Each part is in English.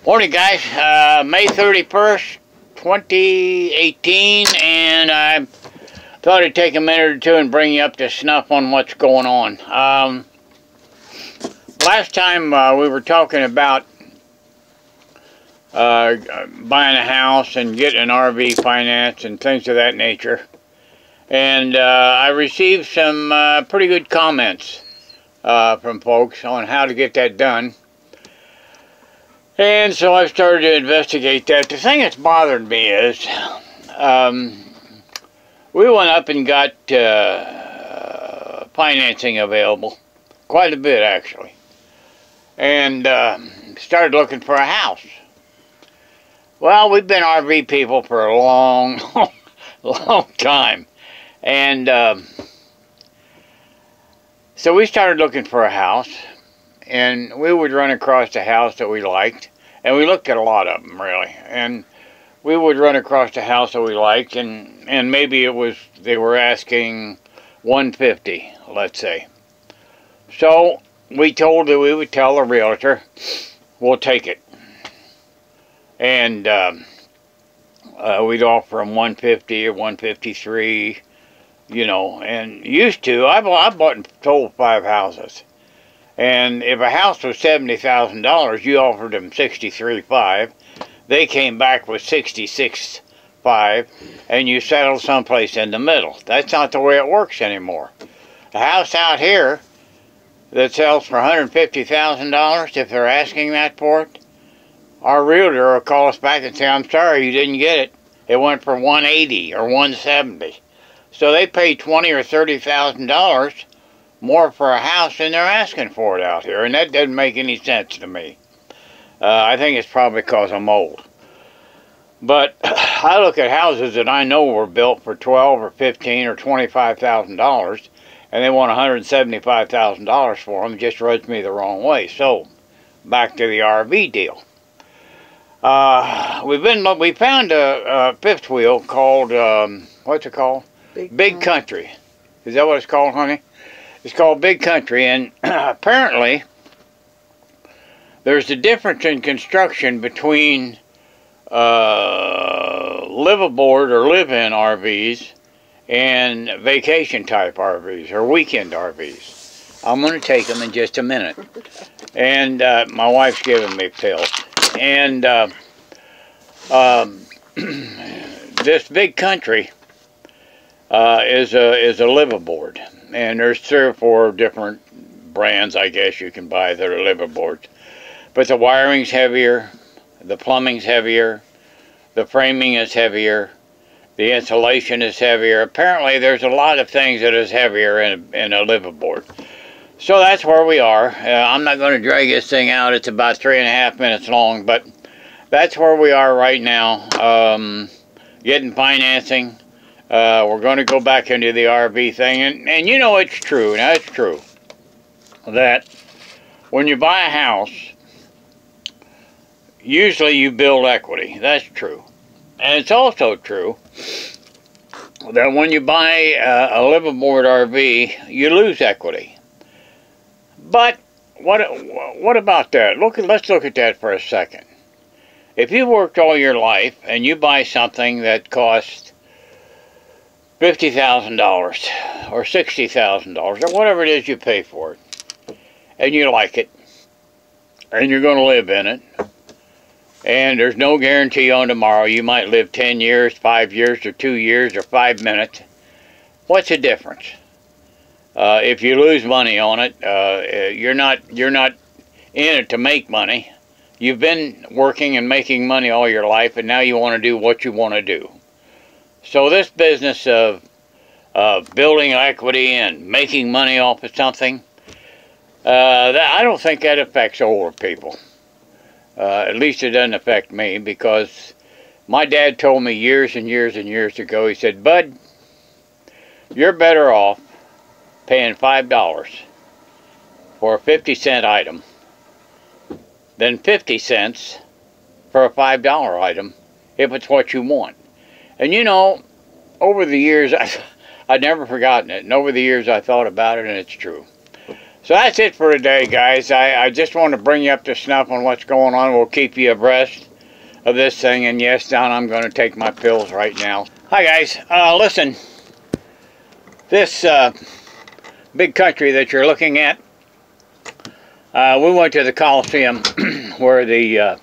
Morning, guys. May 31st, 2018, and I thought I'd take a minute or two and bring you up to snuff on what's going on. Last time we were talking about buying a house and getting an RV finance and things of that nature. And I received some pretty good comments from folks on how to get that done. And so I've started to investigate that. The thing that's bothered me is we went up and got financing available, quite a bit actually, and started looking for a house. Well, we've been RV people for a long, long time, and so we started looking for a house. And we would run across a house that we liked, and we looked at a lot of them really. And we would run across a house that we liked, and maybe it was they were asking $150, let's say. So we told that we would tell the realtor, we'll take it, and we'd offer them $150 or $153, you know. And used to, I bought and sold 5 houses. And if a house was $70,000, you offered them $63,500. They came back with $66,500, and you settled someplace in the middle. That's not the way it works anymore. A house out here that sells for $150,000, if they're asking that for it, our realtor will call us back and say, "I'm sorry, you didn't get it. It went for $180 or $170." So they pay $20,000 or $30,000 more for a house than they're asking for it out here, and that doesn't make any sense to me. I think it's probably because I'm old. But I look at houses that I know were built for $12,000 or $15,000 or $25,000, and they want $175,000 for them. It just rubs me the wrong way. So back to the RV deal. We found a fifth wheel called what's it called? Big Country. Is that what it's called, honey? It's called Big Country, and apparently there's a difference in construction between live-aboard or live-in RVs and vacation-type RVs or weekend RVs. I'm going to take them in just a minute. And my wife's giving me pills. And this Big Country is a live-aboard. And there's 3 or 4 different brands, I guess, you can buy that are live-aboards. But the wiring's heavier, the plumbing's heavier, the framing is heavier, the insulation is heavier. Apparently, there's a lot of things that is heavier in a live-aboard. So that's where we are. I'm not going to drag this thing out. It's about 3.5 minutes long, but that's where we are right now, getting financing. We're going to go back into the RV thing, and you know it's true, now it's true, that when you buy a house, usually you build equity. That's true. And it's also true that when you buy a live-aboard RV, you lose equity. But what about that? Let's look at that for a second. If you worked all your life and you buy something that costs $50,000 or $60,000 or whatever it is you pay for it, and you like it, and you're going to live in it, and there's no guarantee on tomorrow. You might live 10 years, 5 years, or 2 years, or 5 minutes. What's the difference? If you lose money on it, you're not in it to make money. You've been working and making money all your life, and now you want to do what you want to do. So this business of building equity and making money off of something, I don't think that affects older people. At least it doesn't affect me, because my dad told me years and years and years ago, he said, "Bud, you're better off paying $5 for a 50-cent item than 50 cents for a $5 item if it's what you want." And you know, over the years, I've never forgotten it, and over the years I thought about it, and it's true. So that's it for today, guys. I just want to bring you up to snuff on what's going on. We'll keep you abreast of this thing. And yes, Don, I'm going to take my pills right now. Hi, guys. Listen, this big country that you're looking at, we went to the Coliseum where the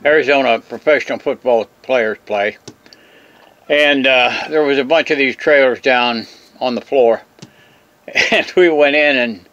Arizona professional football players play. And there was a bunch of these trailers down on the floor. And we went in, and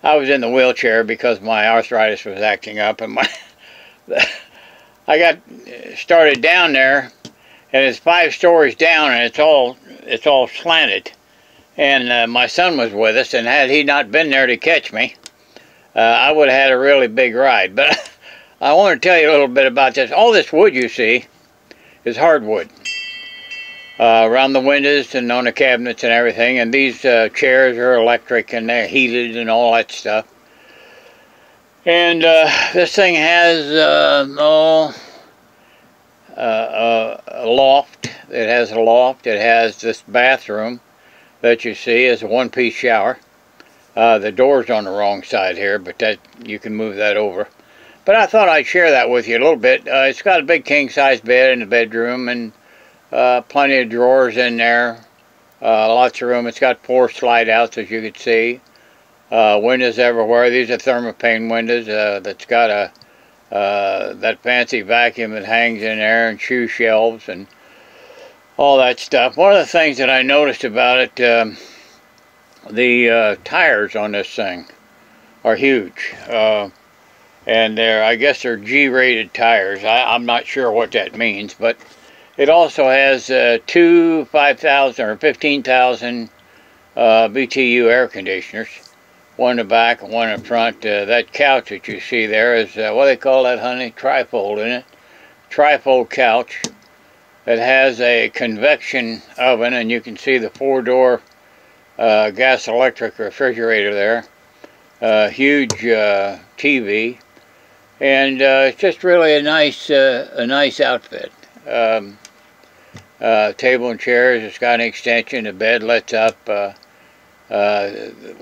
I was in the wheelchair because my arthritis was acting up, and I got started down there, and it's 5 stories down, and it's all slanted. And my son was with us, and had he not been there to catch me, I would have had a really big ride. But I want to tell you a little bit about this. All this wood you see is hardwood. Around the windows and on the cabinets and everything, and these chairs are electric and they're heated and all that stuff. And this thing has a loft. It has a loft. It has this bathroom that you see is a one-piece shower. The door's on the wrong side here, but that you can move that over. But I thought I'd share that with you a little bit. It's got a big king-size bed in the bedroom, and plenty of drawers in there, lots of room. It's got 4 slide outs, as you can see. Windows everywhere. These are thermopane windows. That's got that fancy vacuum that hangs in there, and shoe shelves and all that stuff. One of the things that I noticed about it, the tires on this thing are huge, and I guess they're G-rated tires. I'm not sure what that means, but it also has 2 5,000 or 15,000 BTU air conditioners, one in the back and one in front. That couch that you see there is, what do they call that, honey? Trifold, isn't it? Trifold couch that has a convection oven, and you can see the 4-door gas electric refrigerator there. Huge TV, and it's just really a nice outfit. Table and chairs. It's got an extension. The bed lets up.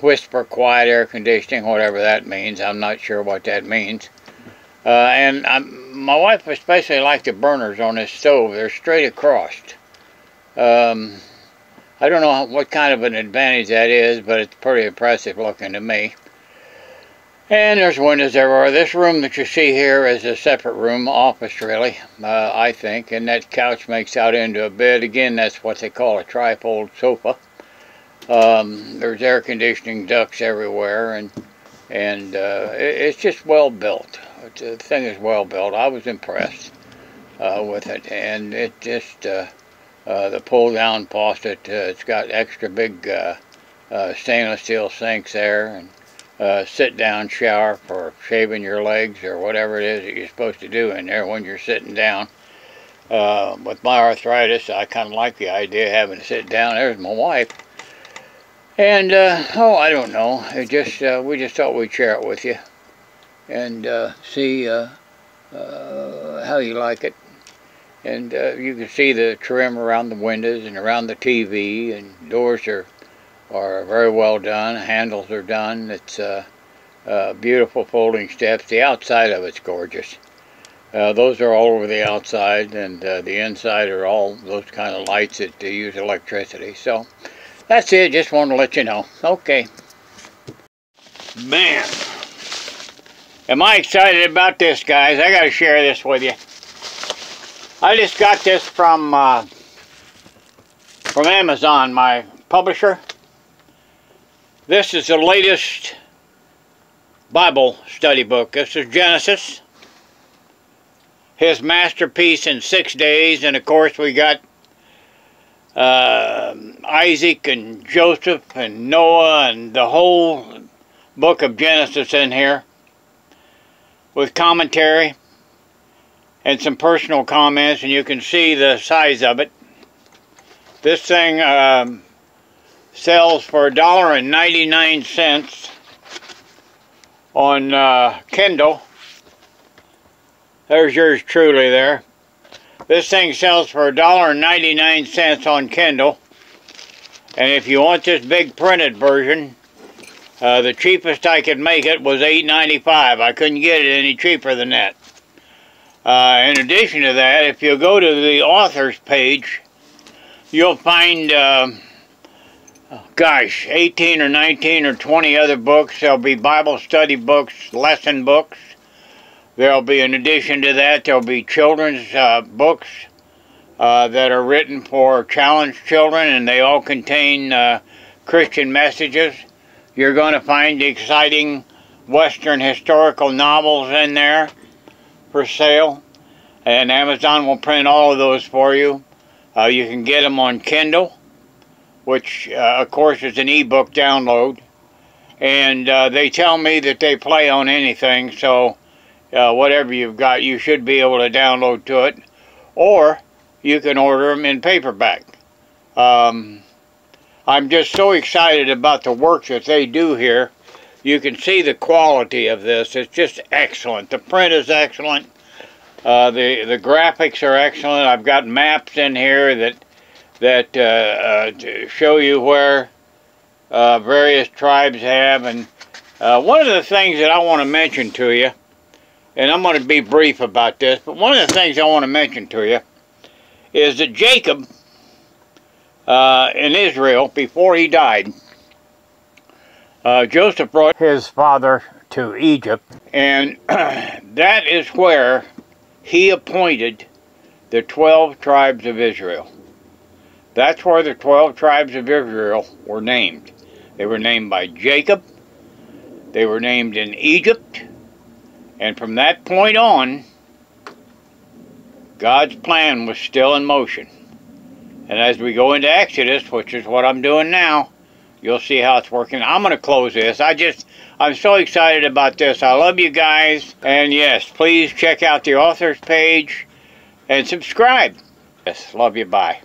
Whisper quiet air conditioning, whatever that means. I'm not sure what that means. And my wife especially liked the burners on this stove. They're straight across. I don't know what kind of an advantage that is, but it's pretty impressive looking to me. And there's windows everywhere. This room that you see here is a separate room, office really, I think. And that couch makes out into a bed. Again, that's what they call a trifold sofa. There's air conditioning ducts everywhere, and it's just well built. The thing is well built. I was impressed with it, and it just the pull-down faucet. It's got extra big stainless steel sinks there, and sit-down shower for shaving your legs or whatever it is that you're supposed to do in there when you're sitting down. With my arthritis, I kind of like the idea of having to sit down. There's my wife. And, I don't know. We just thought we'd share it with you and see how you like it. And you can see the trim around the windows and around the TV, and doors are very well done. Handles are done. It's beautiful folding steps. The outside of it's gorgeous. Those are all over the outside, and the inside are all those kind of lights that use electricity. So that's it. Just wanted to let you know. Okay. Man, am I excited about this, guys. I got to share this with you. I just got this from Amazon, my publisher. This is the latest Bible study book. This is Genesis, his masterpiece in 6 days. And of course we got Isaac and Joseph and Noah and the whole book of Genesis in here, with commentary and some personal comments, and you can see the size of it. This thing sells for $1.99 on Kindle. There's yours truly there. This thing sells for $1.99 on Kindle. And if you want this big printed version, The cheapest I could make it was $8.95. I couldn't get it any cheaper than that. In addition to that, if you go to the author's page, you'll find, 18 or 19 or 20 other books. There'll be Bible study books, lesson books. There'll be, in addition to that, there'll be children's books that are written for challenged children, and they all contain Christian messages. You're going to find exciting Western historical novels in there for sale, and Amazon will print all of those for you. You can get them on Kindle, which of course is an ebook download, and they tell me that they play on anything, so whatever you've got, you should be able to download to it, or you can order them in paperback. I'm just so excited about the work that they do here. You can see the quality of this. It's just excellent. The print is excellent. The graphics are excellent. I've got maps in here that show you where various tribes have. And one of the things that I want to mention to you, and I'm going to be brief about this, but one of the things I want to mention to you is that Jacob in Israel, before he died, Joseph brought his father to Egypt, and that is where he appointed the 12 tribes of Israel. That's where the 12 tribes of Israel were named. They were named by Jacob. They were named in Egypt. And from that point on, God's plan was still in motion. And as we go into Exodus, which is what I'm doing now, you'll see how it's working. I'm going to close this. I'm so excited about this. I love you guys. And yes, please check out the author's page and subscribe. Yes, love you. Bye.